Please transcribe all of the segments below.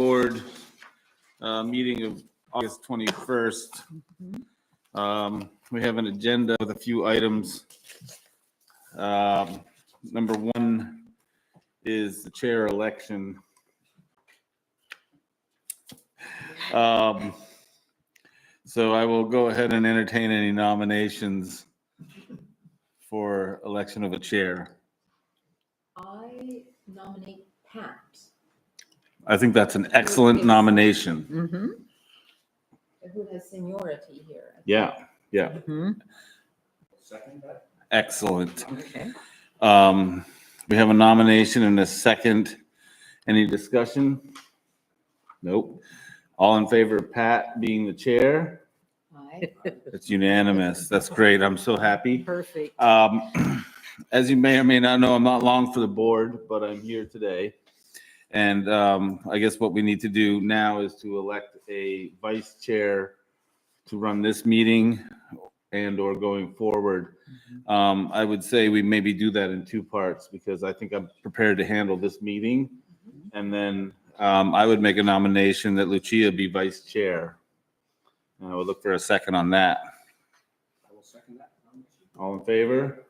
Board meeting of August 21st. We have an agenda with a few items. Number one is the chair election. So I will go ahead and entertain any nominations for election of a chair. I nominate Pat. I think that's an excellent nomination. Who has seniority here. Yeah. Second that. Excellent. Okay. We have a nomination and a second. Any discussion? Nope. All in favor of Pat being the chair? Aye. It's unanimous. That's great. I'm so happy. Perfect. As you may or may not know, I'm not long for the board, but I'm here today. And I guess what we need to do now is to elect a vice chair to run this meeting and or going forward. I would say we maybe do that in two parts because I think I'm prepared to handle this meeting. And then I would make a nomination that Lucia be vice chair. And I would look for a second on that. I will second that nomination. All in favor?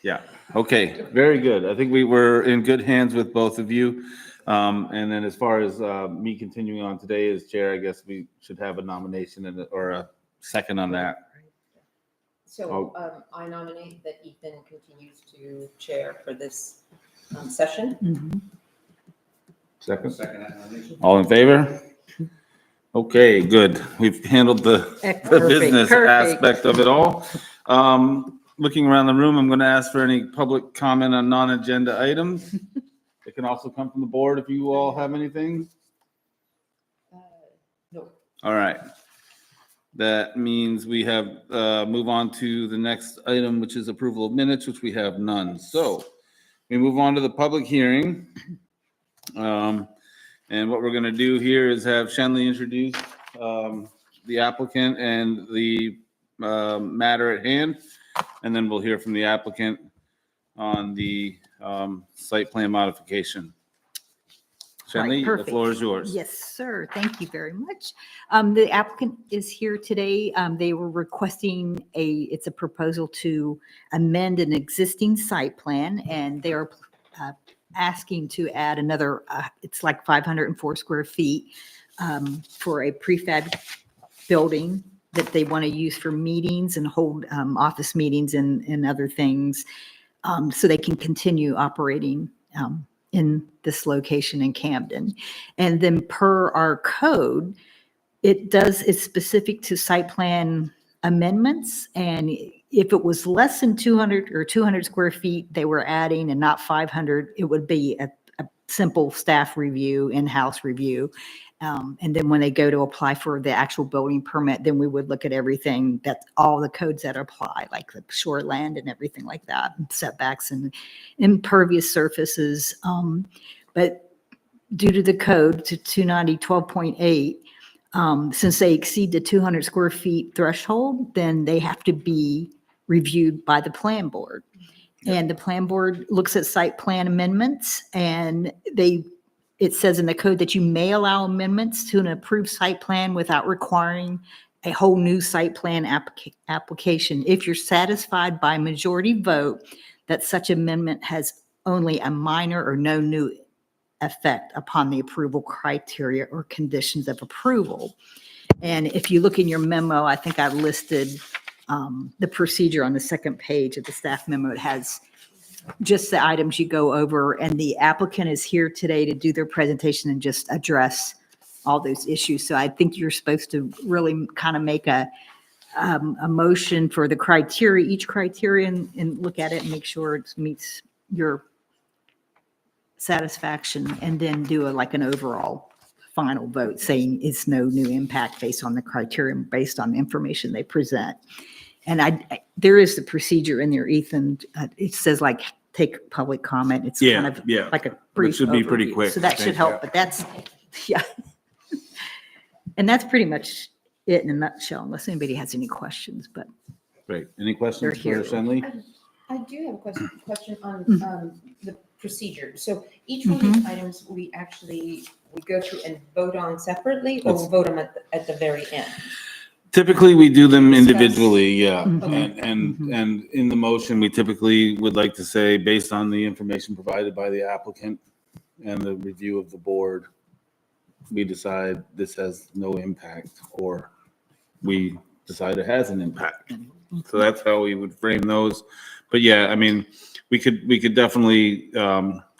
Yeah, okay, very good. I think we were in good hands with both of you. And then as far as me continuing on today as chair, I guess we should have a nomination or a second on that. So I nominate that Ethan continues to chair for this session. Second? Second that nomination. All in favor? Okay, good. We've handled the business aspect of it all. Looking around the room, I'm going to ask for any public comment on non-agenda items. It can also come from the board if you all have anything. No. All right. That means we have, move on to the next item, which is approval of minutes, which we have none. So we move on to the public hearing. And what we're going to do here is have Shenley introduce the applicant and the matter at hand. And then we'll hear from the applicant on the site plan modification. Shenley, the floor is yours. Yes, sir. Thank you very much. The applicant is here today. They were requesting it's a proposal to amend an existing site plan, and they are asking to add another, it's like 504 square feet for a prefab building that they want to use for meetings and hold office meetings and other things, so they can continue operating in this location in Camden. And then per our code, it's specific to site plan amendments. And if it was less than 200 or 200 square feet they were adding and not 500, it would be a simple staff review, in-house review. And then when they go to apply for the actual building permit, then we would look at everything, that's all the codes that apply, like the shoreland and everything like that, and setbacks and impervious surfaces. But due to the code to 290-12.8, since they exceed the 200 square feet threshold, then they have to be reviewed by the plan board. And the plan board looks at site plan amendments, and it says in the code that you may allow amendments to an approved site plan without requiring a whole new site plan application if you're satisfied by majority vote that such amendment has only a minor or no new effect upon the approval criteria or conditions of approval. And if you look in your memo, I think I listed the procedure on the second page of the staff memo. It has just the items you go over, and the applicant is here today to do their presentation and just address all those issues. So I think you're supposed to really kind of make a motion for the criteria, each criterion, and look at it and make sure it meets your satisfaction, and then do like an overall final vote saying it's no new impact based on the criteria, based on the information they present. And there is the procedure in there, Ethan. It says like take public comment. It's kind of like a brief It should be pretty overview. quick. So that should help, but that's, yeah. And that's pretty much it in a nutshell, unless anybody has any questions, but. Great. Any questions They're for here. Shenley? I do have a question on the procedure. So each one of these items, we go through and vote on separately, or we'll vote them at the very end? Typically, we do them Discuss. individually, yeah. Okay. And in the motion, we typically would like to say, based on the information provided by the applicant and the review of the board, we decide this has no impact, or we decide it has an impact. So that's how we would frame those. But yeah, I mean, we could definitely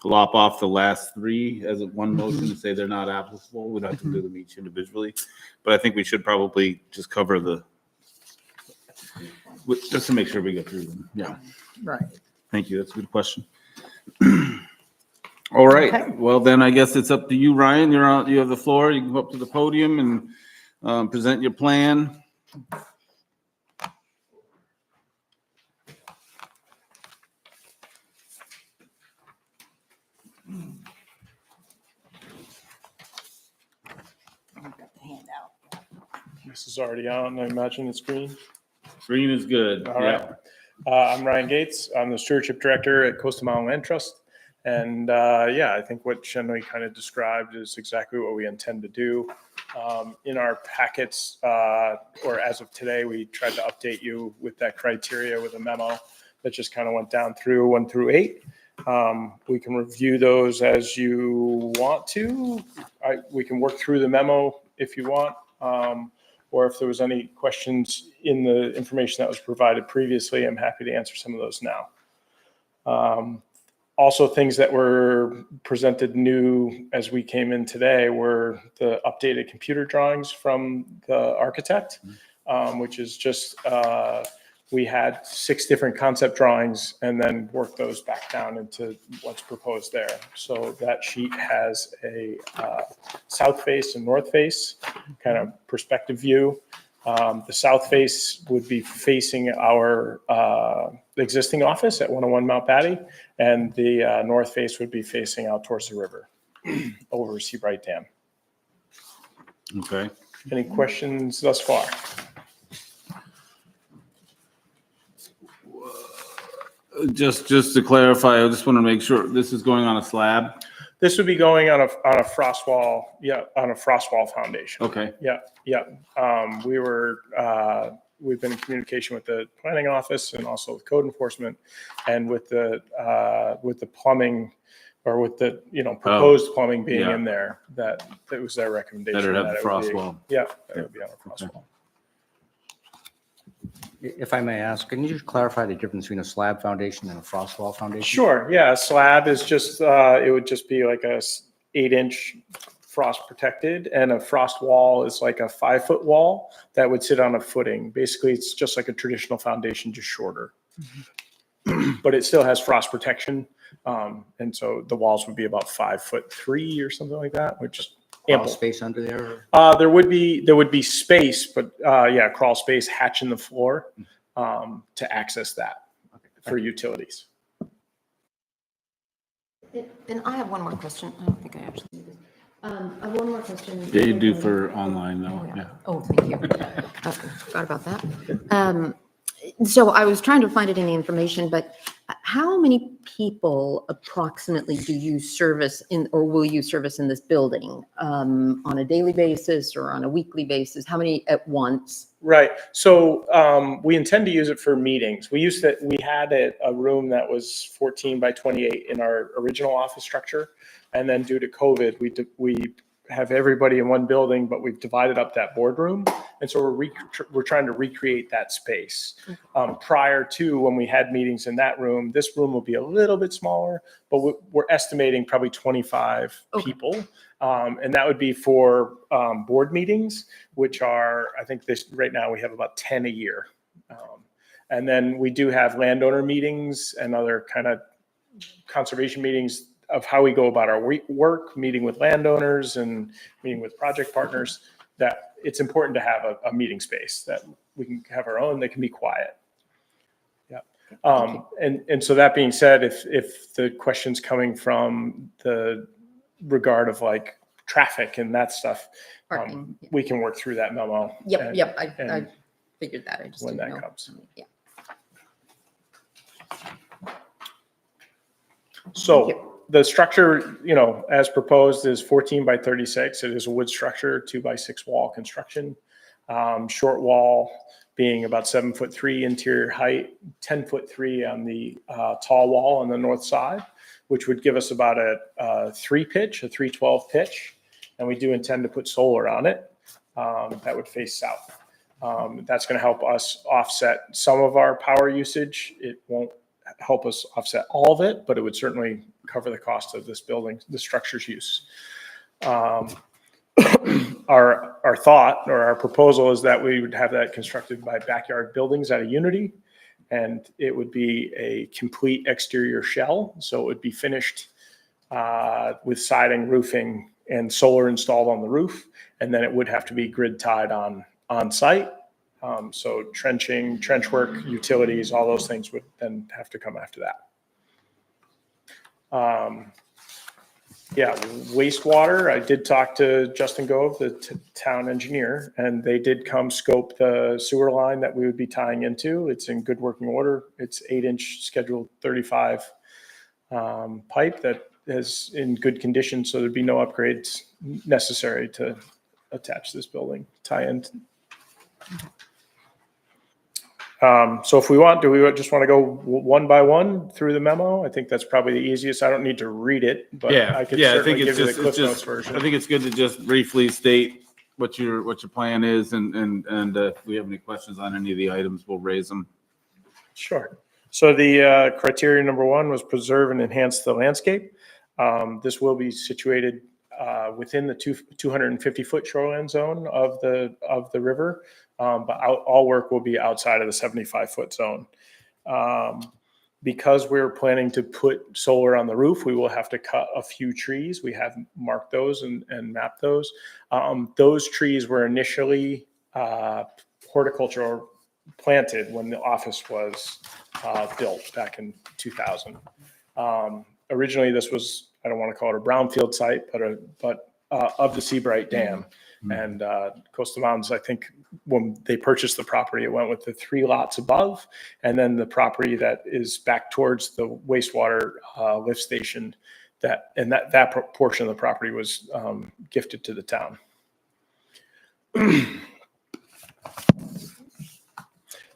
lop off the last three as one motion to say they're not applicable. We'd have to do them each individually. But I think we should probably just cover just to make sure we get through them. Yeah. Right. Thank you. That's a good question. All right. Okay. Well, then I guess it's up to you, Ryan. You have the floor. You can go up to the podium and present your plan. I've got the handout. This is already on. I imagine it's green. Green is good. All right. I'm Ryan Gates. I'm the stewardship director at Coastal Mountain Land Trust. And I think what Shenley kind of described is exactly what we intend to do. In our packets, or as of today, we tried to update you with that criteria with a memo that just kind of went down through 1 through 8. We can review those as you want to. We can work through the memo if you want, or if there was any questions in the information that was provided previously, I'm happy to answer some of those now. Also, things that were presented new as we came in today were the updated computer drawings from the architect, which is just, we had 6 different concept drawings and then worked those back down into what's proposed there. So that sheet has a south face and north face kind of perspective view. The south face would be facing our existing office at 101 Mount Patty, and the north face would be facing out towards the river over Seabright Dam. Okay. Any questions thus far? Just to clarify, I just want to make sure this is going on a slab. This would be going on a frost wall, on a frost wall foundation. Okay. We've been in communication with the planning office and also with code enforcement, and with the plumbing, or with the proposed plumbing being in there. That was their recommendation. Better have that the it would frost be- wall. Yeah, that would be on a frost Okay. wall. If I may ask, can you just clarify the difference between a slab foundation and a frost wall foundation? Sure. Yeah, a slab is just it would just be like a 8-inch frost protected, and a frost wall is like a 5-foot wall that would sit on a footing. Basically, it's just like a traditional foundation, just shorter. But it still has frost protection, and so the walls would be about 5'3" or something like that, which is Crawl ample. space under there? There would be space, but crawl space, hatch in the floor to access that for utilities. And I have one more question. I don't think I actually need this. I have one more question. Yeah, you do for online though. Yeah. Oh, thank you. Forgot about that. So I was trying to find it in the information, but how many people approximately do you service in, or will you service in this building on a daily basis or on a weekly basis? How many at once? Right. So we intend to use it for meetings. We had a room that was 14 by 28 in our original office structure. And then due to COVID, we have everybody in one building, but we've divided up that boardroom. And so we're trying to recreate that space. Prior to when we had meetings in that room, this room will be a little bit smaller, but we're estimating probably 25 people. And that would be for board meetings, which are, I think right now we have about 10 a year. And then we do have landowner meetings and other kind of conservation meetings of how we go about our work, meeting with landowners and meeting with project partners, that it's important to have a meeting space that we can have our own, that can be quiet. Yeah. And so that being said, if the question's coming from the regard of like traffic and that stuff, Parking, we can work through that memo. Yep. I and figured that. I just when didn't that know. comes. Yeah. So the structure, as proposed is 14 by 36. It is a wood structure, 2x6 wall construction. Short wall being about 7'3" interior height, 10'3" on the tall wall on the north side, which would give us about a 312 pitch. And we do intend to put solar on it that would face south. That's going to help us offset some of our power usage. It won't help us offset all of it, but it would certainly cover the cost of this building, the structure's use. Our thought or our proposal is that we would have that constructed by Backyard Buildings out of Unity, and it would be a complete exterior shell. So it would be finished with siding, roofing, and solar installed on the roof, and then it would have to be grid tied on site. So trenching, trench work, utilities, all those things would then have to come after that. Wastewater. I did talk to Justin Gove, the town engineer, and they did come scope the sewer line that we would be tying into. It's in good working order. It's 8-inch scheduled 35 pipe that is in good condition. So there'd be no upgrades necessary to attach this building, tie in. So if we want, do we just want to go one by one through the memo? I think that's probably the easiest. I don't need to read it, but I could certainly give you the Cliff Notes version. I think it's good to just briefly state what your plan is, and if we have any questions on any of the items, we'll raise them. Sure. So the criteria number 1 was preserve and enhance the landscape. This will be situated within the 250-foot shoreline zone of the river. But all work will be outside of the 75-foot zone. Because we're planning to put solar on the roof, we will have to cut a few trees. We have marked those and mapped those. Those trees were initially horticultural planted when the office was built back in 2000. Originally, this was, I don't want to call it a brownfield site, but of the Seabright Dam. And Coastal Mountains, I think when they purchased the property, it went with the 3 lots above, and then the property that is back towards the wastewater lift station. That portion of the property was gifted to the town.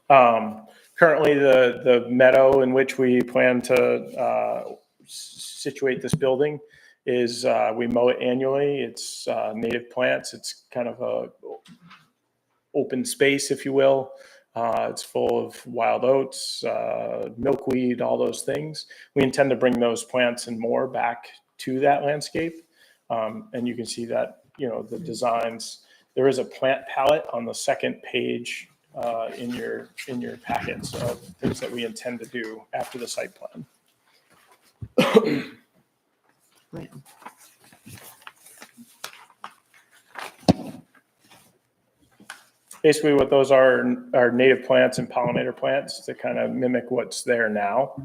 Currently, the meadow in which we plan to situate this building is we mow it annually. It's native plants. It's kind of a open space, if you will. It's full of wild oats, milkweed, all those things. We intend to bring those plants and more back to that landscape. And you can see that, the designs. There is a plant palette on the second page in your packets of things that we intend to do after the site plan. Right. Basically, what those are native plants and pollinator plants to kind of mimic what's there now.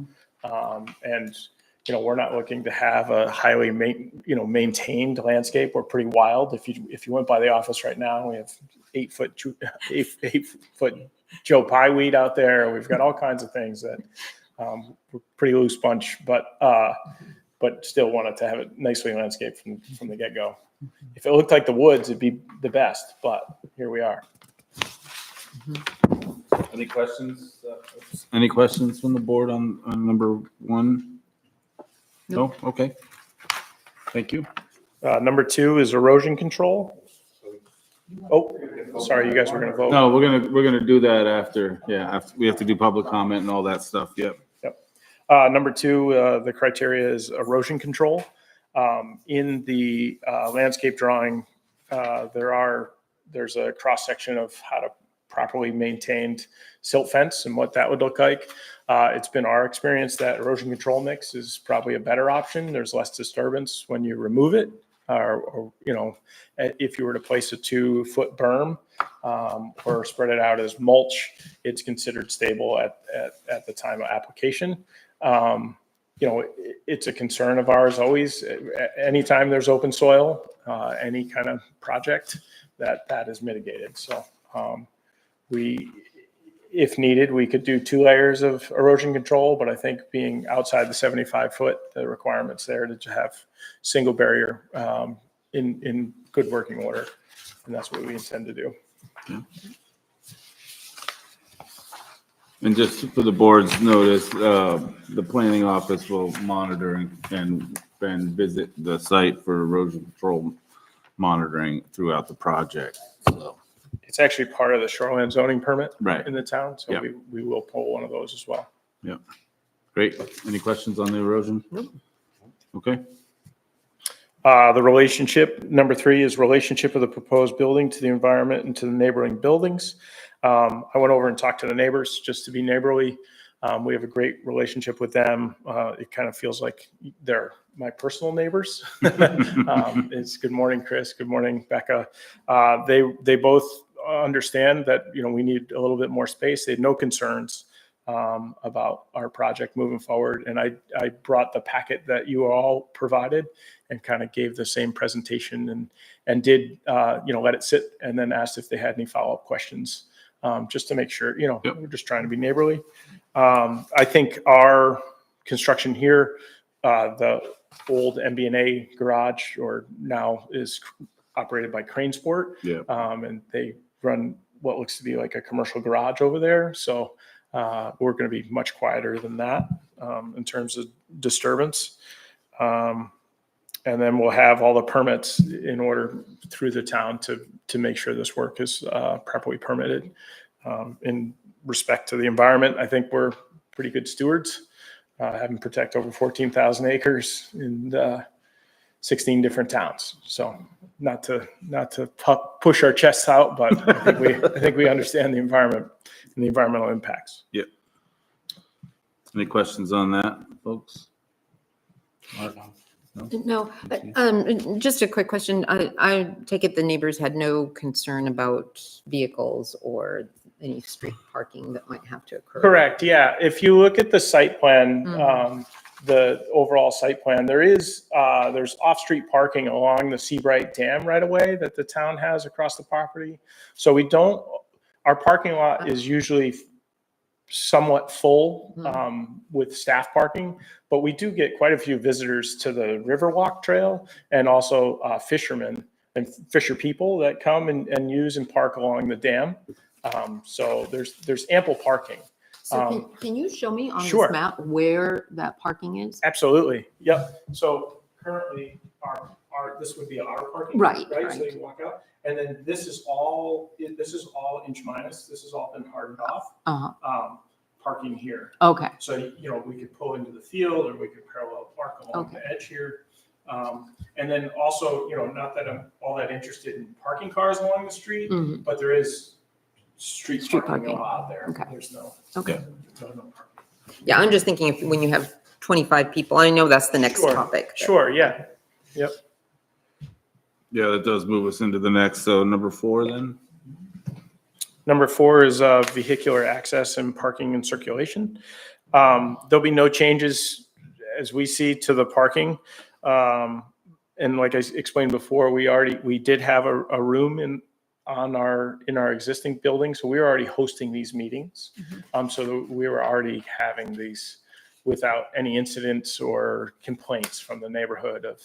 And we're not looking to have a highly maintained landscape. We're pretty wild. If you went by the office right now, we have 8-foot Joe Pye weed out there. We've got all kinds of things that we're pretty loose bunch, but still wanted to have it nicely landscaped from the get-go. If it looked like the woods, it'd be the best, but here we are. Any questions? Any questions from the board on number 1? No? Okay. Thank you. Number 2 is erosion control. Oh, sorry, you guys were going to vote. No, we're gonna do that after. Yeah, after we have to do public comment and all that stuff. Yep. Number 2, the criteria is erosion control. In the landscape drawing, there's a cross section of how to properly maintained silt fence and what that would look like. It's been our experience that erosion control mix is probably a better option. There's less disturbance when you remove it, or if you were to place a 2-foot berm or spread it out as mulch, it's considered stable at the time of application. It's a concern of ours always. Anytime there's open soil, any kind of project that is mitigated. So if needed, we could do 2 layers of erosion control, but I think being outside the 75-foot, the requirement's there to have single barrier in good working order. And that's what we intend to do. And just for the board's notice, the planning office will monitor and visit the site for erosion control monitoring throughout the project. So, It's actually part of the shoreline zoning permit Right. in the town, so Yep. we will pull one of those as well. yeah. Great. Any questions on the erosion? Nope. Okay. The relationship, number 3 is relationship of the proposed building to the environment and to the neighboring buildings. I went over and talked to the neighbors just to be neighborly. We have a great relationship with them. It kind of feels like they're my personal neighbors. It's good morning, Chris. Good morning, Becca. They both understand that, we need a little bit more space. They had no concerns about our project moving forward. And I brought the packet that you all provided and kind of gave the same presentation and did, let it sit and then asked if they had any follow-up questions, just to make sure, Yep. we're just trying to be neighborly. I think our construction here, the old MB&A garage, or now is operated by Crane Sport. Yeah. And they run what looks to be like a commercial garage over there. So we're going to be much quieter than that in terms of disturbance. And then we'll have all the permits in order through the town to make sure this work is properly permitted. In respect to the environment, I think we're pretty good stewards, having protect over 14,000 acres in 16 different towns. So not to push our chests out, but I think we understand the environment and the environmental impacts. Any questions on that, folks? No, just a quick question. I take it the neighbors had no concern about vehicles or any street parking that might have to occur. Correct. Yeah. If you look at the site plan, the overall site plan, there's off-street parking along the Seabright Dam right away that the town has across the property. So our parking lot is usually somewhat full with staff parking, but we do get quite a few visitors to the Riverwalk Trail and also fishermen and fisher people that come and use and park along the dam. So there's ample parking. So can you show me on Sure. this map where that parking is? Absolutely. Yep. So currently this would be our parking. Right. So you walk out and then this is all inch minus. This has all been hardened off. Parking here. Okay. So, we could pull into the field or we could parallel park along Okay. the edge here. And then also, not that I'm all that interested in parking cars along the street, but there is street parking a lot there. Okay. There's no. Okay. No parking. Yeah, I'm just thinking when you have 25 people, I know that's the next Sure. topic. but- Sure. Yeah. Yep. Yeah, that does move us into the next. So number 4 then? Number 4 is vehicular access and parking and circulation. There'll be no changes as we see to the parking. And like I explained before, we did have a room in our existing building, so we were already hosting these meetings. So we were already having these without any incidents or complaints from the neighborhood of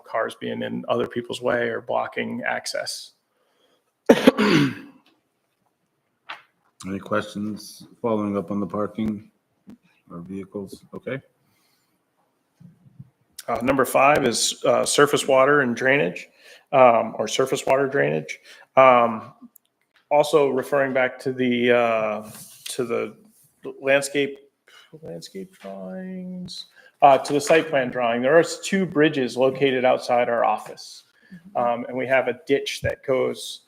cars being in other people's way or blocking access. Any questions following up on the parking or vehicles? Okay. Number 5 is surface water and drainage, or surface water drainage. Also referring back to the landscape drawings, to the site plan drawing. There are 2 bridges located outside our office, and we have a ditch that goes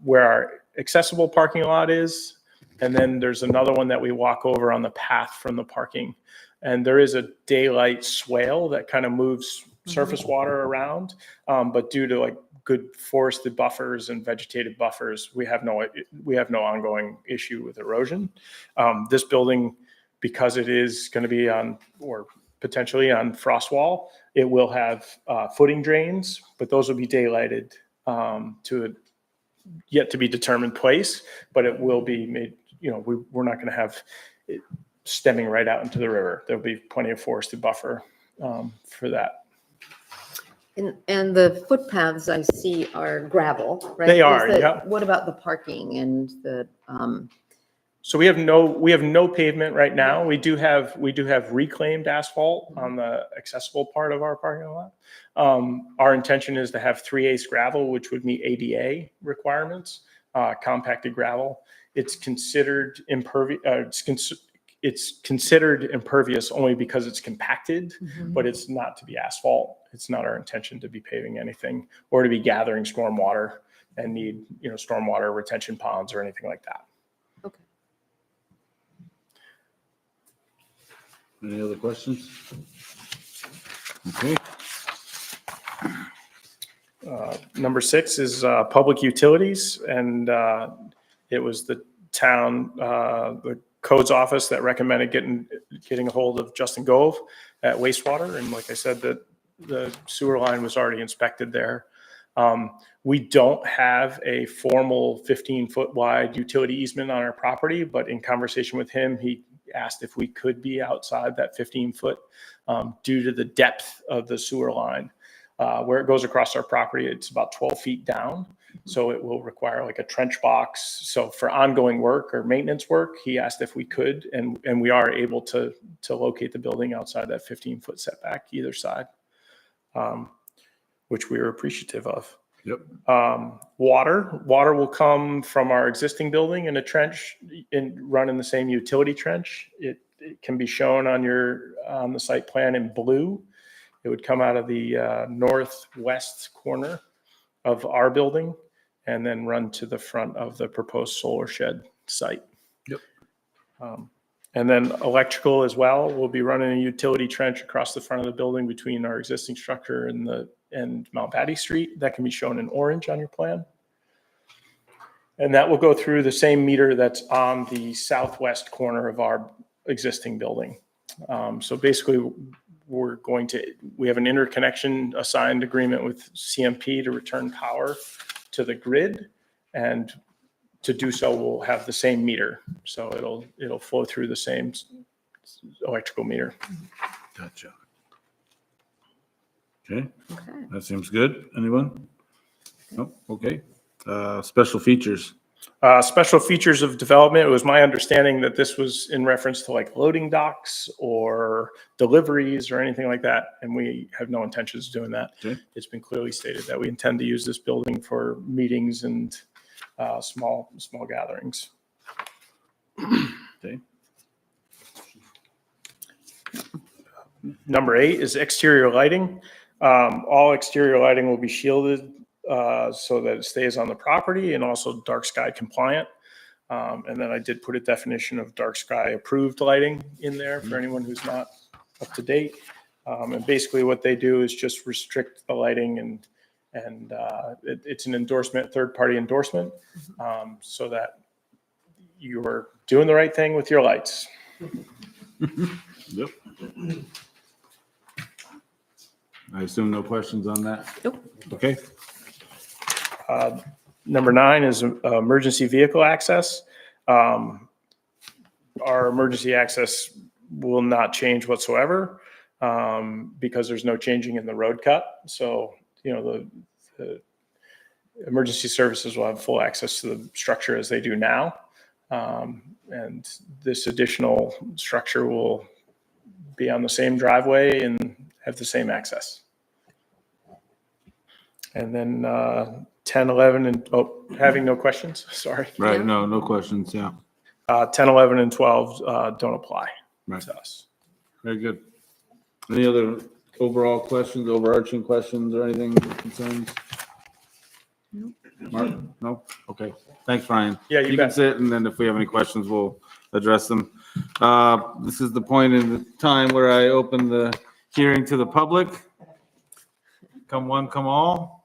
where our accessible parking lot is, and then there's another one that we walk over on the path from the parking. And there is a daylight swale that kind of moves surface water around. But due to good forested buffers and vegetated buffers, we have no ongoing issue with erosion. This building, because it is going to be on or potentially on frost wall, it will have footing drains, but those will be daylighted to yet to be determined place, but it will be made, we're not going to have it stemming right out into the river. There'll be plenty of forested buffer for that. And the footpaths I see are gravel, right? They Is are, the- yep. What about the parking and the, So we have no pavement right now. We do have reclaimed asphalt on the accessible part of our parking lot. Our intention is to have 3/8 gravel, which would meet ADA requirements, compacted gravel. It's considered impervious. It's considered impervious only because it's compacted, but it's not to be asphalt. It's not our intention to be paving anything or to be gathering stormwater and need, stormwater retention ponds or anything like that. okay. Any other questions? Okay. Number 6 is public utilities, and it was the town, the codes office that recommended getting a hold of Justin Gove at wastewater. And like I said, the sewer line was already inspected there. We don't have a formal 15-foot wide utility easement on our property, but in conversation with him, he asked if we could be outside that 15-foot due to the depth of the sewer line. Where it goes across our property, it's about 12 feet down. So it will require like a trench box. So for ongoing work or maintenance work, he asked if we could, and we are able to locate the building outside that 15-foot setback either side, which we are appreciative of. Yep. Water will come from our existing building in a trench and run in the same utility trench. It can be shown on the site plan in blue. It would come out of the northwest corner of our building and then run to the front of the proposed solar shed site. Yep. And then electrical as well. We'll be running a utility trench across the front of the building between our existing structure and Mount Patty Street. That can be shown in orange on your plan. And that will go through the same meter that's on the southwest corner of our existing building. So basically, we have an interconnection assigned agreement with CMP to return power to the grid, and to do so, we'll have the same meter. So it'll flow through the same electrical meter. Gotcha. Okay, Okay. that seems good. Anyone? Nope. Okay. Special features. Special features of development. It was my understanding that this was in reference to like loading docks or deliveries or anything like that, and we have no intentions of doing that. Okay. It's been clearly stated that we intend to use this building for meetings and small gatherings. Okay. Number 8 is exterior lighting. All exterior lighting will be shielded so that it stays on the property and also dark sky compliant. And then I did put a definition of dark sky approved lighting in there for anyone who's not up to date. And basically what they do is just restrict the lighting, and it's an endorsement, third-party endorsement, so that you are doing the right thing with your lights. Yep. I assume no questions on that? Nope. Okay. Number 9 is emergency vehicle access. Our emergency access will not change whatsoever because there's no changing in the road cut. So, the emergency services will have full access to the structure as they do now. And this additional structure will be on the same driveway and have the same access. And then 10, 11, and having no questions, sorry. Right. No questions. Yeah. 10, 11, and 12 don't apply Right. to us. Very good. Any other overall questions, overarching questions or anything, concerns? Nope. Mark? No? Okay. Thanks, Ryan. Yeah, you You can bet. sit, and then if we have any questions, we'll address them. This is the point in the time where I open the hearing to the public. Come one, come all.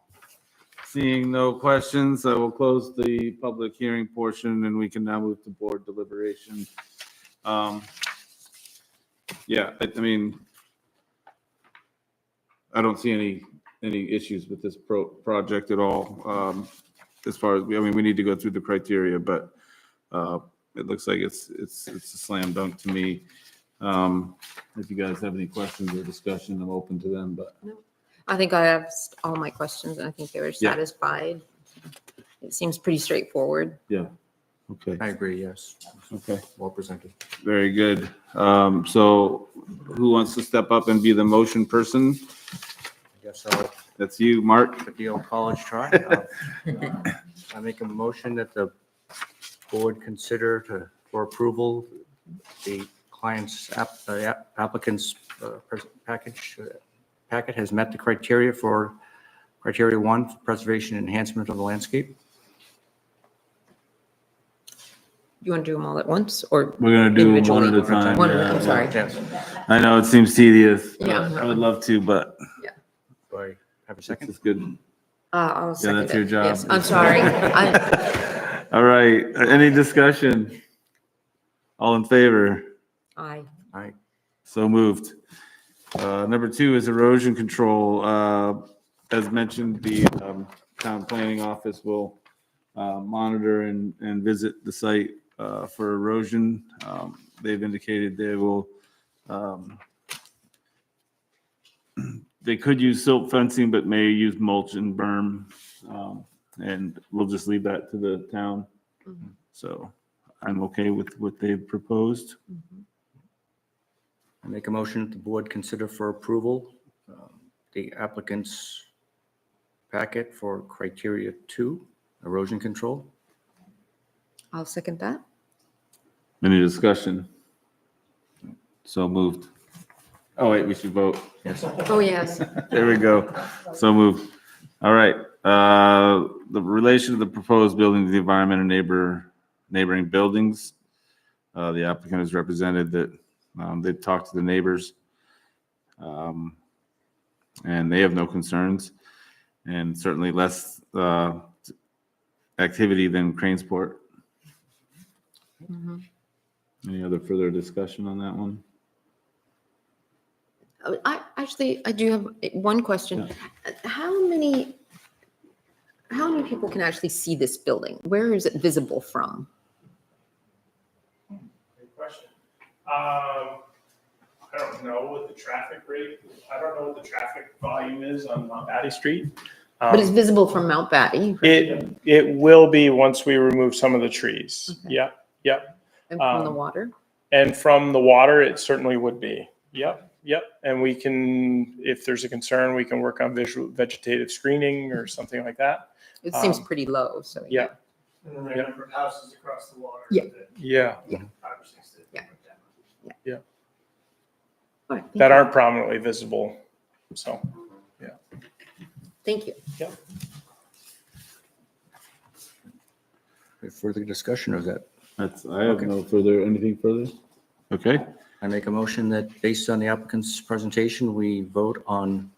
Seeing no questions, I will close the public hearing portion, and we can now move to board deliberation. Yeah, I mean, I don't see any issues with this project at all. as far as, I mean, we need to go through the criteria, but it looks like it's a slam dunk to me. If you guys have any questions or discussion, I'm open to them, but I think I asked all my questions and I think they were Yeah. satisfied. It seems pretty straightforward. yeah. Okay, I agree, yes. okay, Well presented. very good. So who wants to step up and be the motion person? I guess I'll That's you, Mark. give the old college try. I make a motion that the board consider for approval the client's applicant's packet has met the criteria for criteria 1 for preservation and enhancement of the landscape. You want to do them all at once or? We're gonna do them one at a Individually. time. One at a yeah. time, sorry. Yes. I know it seems tedious. Yeah. I would love to, but Do I have a it's second? just good. I'll second that's it. your job. Yes, I'm sorry. I, All right, any discussion? All in favor? Aye. So moved. Number 2 is erosion control. As mentioned, the town planning office will monitor and visit the site for erosion. They've indicated they will, they could use silt fencing, but may use mulch and berm. And we'll just leave that to the town. Mhm. So I'm okay with what they've proposed. I make a motion that the board consider for approval the applicant's packet for criteria 2, erosion control. I'll second that. Any discussion? So moved. Oh, wait, we should vote. Yes. Oh, yes. There we go. So moved. All right. The relation of the proposed building to the environment and neighboring buildings. The applicant has represented that they've talked to the neighbors. And they have no concerns, and certainly less activity than Cranesport. Mhm. Any other further discussion on that one? I do have one question. How many people can actually see this building? Where is it visible from? Good question. I don't know what the traffic rate, I don't know what the traffic volume is on Mount Patty Street. But it's visible from Mount Batty It will be once we remove some of the trees. Okay. Yeah, yep. and from the um, water. And from the water, it certainly would be. Yep, yep. And we can, if there's a concern, we can work on visual vegetative screening or something like that. It seems um, pretty low, so. Yeah, And then there are a number of houses across the water. Yeah. that yeah. 5 or 6 that Yeah. went down. All right, thank That you. aren't prominently visible. So, Thank you. Further discussion, or is that? I have no further, anything further? Okay, I make a motion that based on the applicant's presentation, we vote on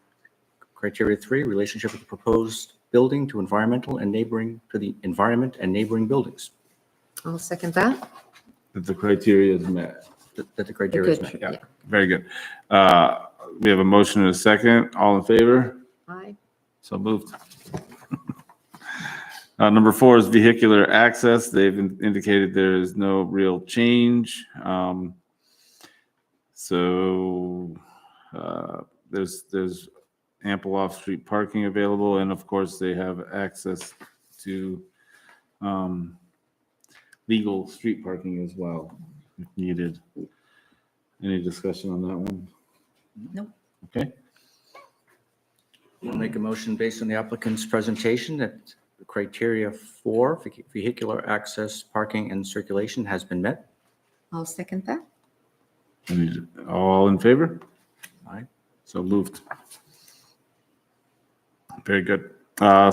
criteria 3, relationship with the proposed building to environmental and neighboring, to the environment and neighboring buildings, I'll second that. that the criteria is met. that the criteria is Good, met. yeah. Very good. We have a motion and a second. All in favor? Aye. So moved. Number 4 is vehicular access. They've indicated there is no real change. So there's ample off-street parking available, and of course, they have access to legal street parking as well, if needed. Any discussion on that one? Nope. Okay. I'll make a motion based on the applicant's presentation that the criteria 4, vehicular access, parking, and circulation has been met. I'll second that. All in favor? Aye. So moved. Very good.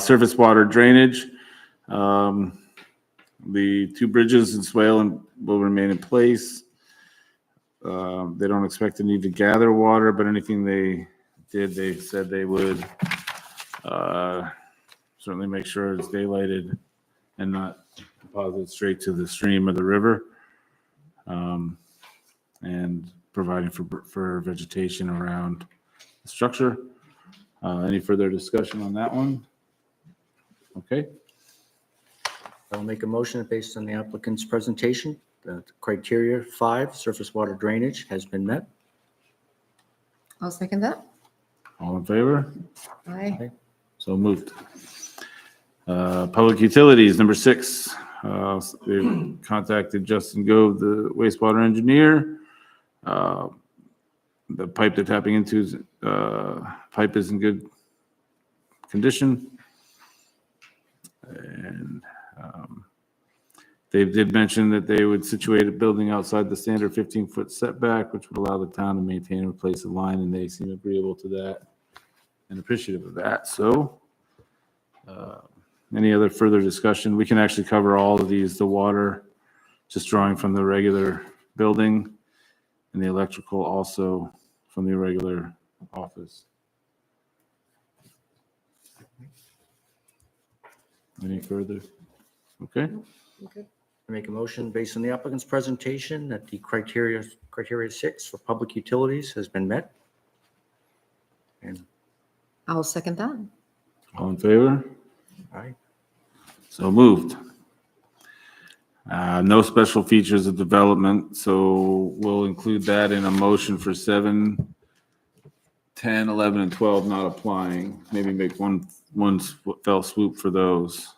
Surface water drainage. The 2 bridges in Swale will remain in place. They don't expect to need to gather water, but anything they did, they said they would certainly make sure it's daylighted and not deposit straight to the stream or the river. And providing for vegetation around the structure. Any further discussion on that one? Okay. I'll make a motion that based on the applicant's presentation, that criteria 5, surface water drainage, has been met. I'll second that. All in favor? Aye. So moved. Public utilities, number 6. They contacted Justin Gove, the wastewater engineer. The pipe they're tapping into is, pipe is in good condition. And they did mention that they would situate a building outside the standard 15-foot setback, which would allow the town to maintain and replace the line, and they seem agreeable to that and appreciative of that. So any other further discussion? We can actually cover all of these, the water, just drawing from the regular building, and the electrical also from the irregular office. Any further? Okay. I make a motion based on the applicant's presentation that the criteria 6 for public utilities has been met. And I'll second that. All in favor? aye. So moved. No special features of development, so we'll include that in a motion for 7, 10, 11, and 12 not applying. Maybe make one fell swoop for those.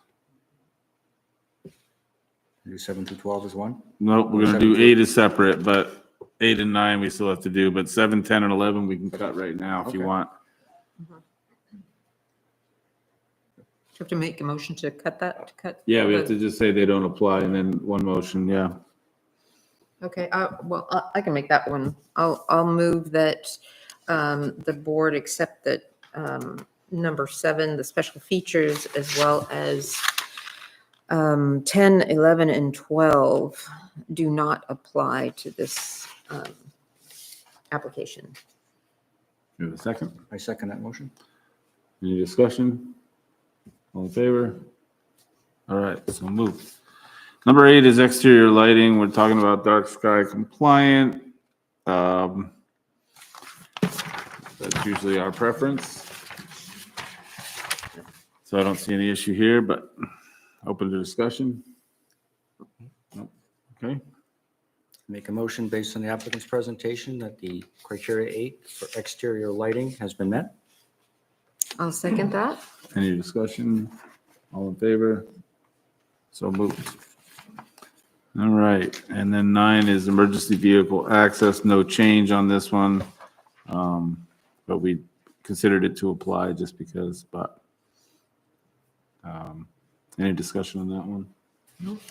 Do 7 through 12 as one. Nope, we're gonna do 8 as separate, but 8 and 9 we still have to do, but 7, 10, and 11 we can cut right now if you Okay. want. Do you have to make a motion to cut that, to cut? Yeah, we have the- to just say they don't apply and then one motion, yeah. Okay, well, I can make that one. I'll move that the board accept that number 7, the special features, as well as 10, 11, and 12 do not apply to this application. You have a second? I second that motion. Any discussion? All in favor? All right, so move. Number 8 is exterior lighting. We're talking about dark sky compliant. That's usually our preference. So I don't see any issue here, but open to discussion. Nope. Okay, Make a motion based on the applicant's presentation that the criteria 8 for exterior lighting has been met. I'll second that. any discussion? All in favor? So moved. All right, and then 9 is emergency vehicle access, no change on this one. But we considered it to apply just because, but any discussion on that one? Nope.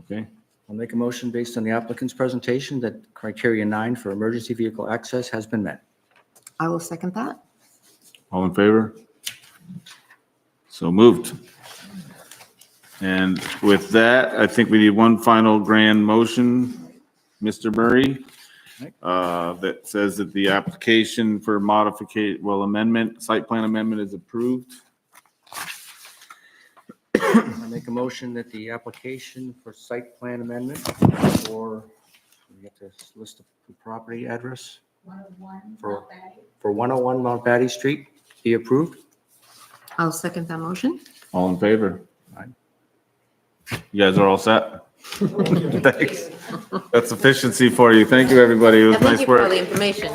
Okay, I'll make a motion based on the applicant's presentation that criteria 9 for emergency vehicle access has been met. I will second that. all in favor? So moved. And with that, I think we need one final grand motion, Mr. Murray, that says that the application for amendment, site plan amendment is approved. I make a motion that the application for site plan amendment for, we get to list the property address for 101 Mount Batty Street be approved. I'll second that motion. All in favor? Aye. You guys are all set? Thanks. That's efficiency for you. Thank you, everybody. It was And thank nice you for all work. the information.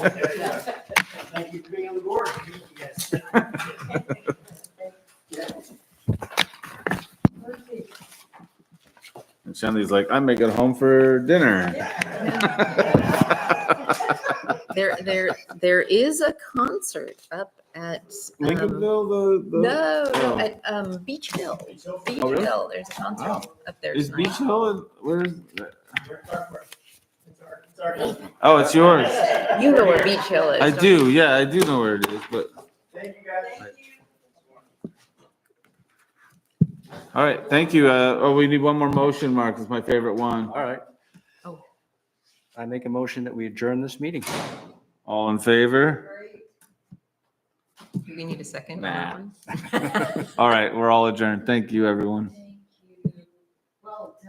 Thank you for being on the board. Yes. And Shanley's like, I make it home for dinner. There is a concert up at, Lincolnville, no, Oh. at Beach Hill. Beach Oh, really? Hill, there's a concert Wow. up there Is tonight. Beach Hill, where's that? It's our. Oh, it's yours. You know where Beach Hill is. I don't do, yeah, I do know where it is, but, Thank you, guys. all right, thank you. We need one more motion, Mark, it's my favorite one. All right. Oh. I make a motion that we adjourn this meeting. All in favor? Do we need a second? on Nah. that one? All right, we're all adjourned. Thank you, everyone.